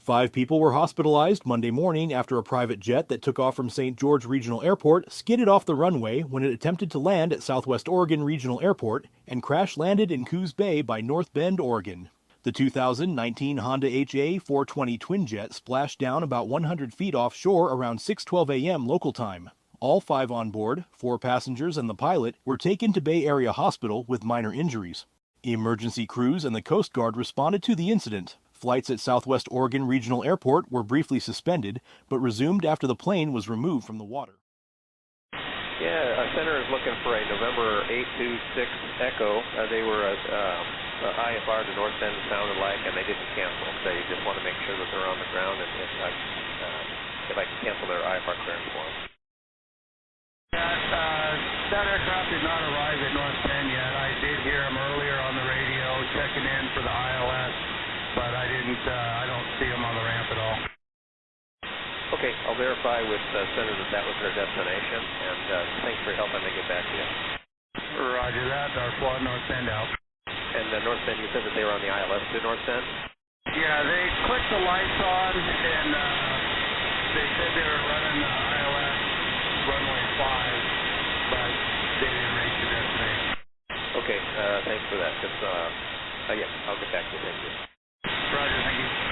5 people were hospitalized Monday morning after a private jet that took off from St. George Regional Airport skidded off the runway when it attempted to land at Southwest Oregon Regional Airport and crash landed in Coos Bay by North Bend, Oregon. The 2019 Honda HA 420 twin jet splashed down about 100 feet offshore around 6:12 a.m. local time. All 5 on board, 4 passengers and the pilot, were taken to Bay Area Hospital with minor injuries. Emergency crews and the Coast Guard responded to the incident. Flights at Southwest Oregon Regional Airport were briefly suspended, but resumed after the plane was removed from the water. Yeah, Center is looking for a November 826 Echo. They were IFR to North Bend sounded like, and they didn't cancel. They just want to make sure that they're on the ground, and if I can cancel their IFR clearance for them. That aircraft did not arrive at North Bend yet. I did hear him earlier on the radio checking in for the ILS, but I don't see him on the ramp at all. Okay, I'll verify with Center that that was their destination, and thanks for helping me get back to you. Roger that. Our flight North Bend out. And North Bend, you said that they were on the ILS to North Bend? Yeah, they clicked the lights on, and they said they were running the ILS Runway 5, but they didn't reach the destination. Okay, thanks for that. Yeah, I'll get back to you. Thank you. Roger, thank you.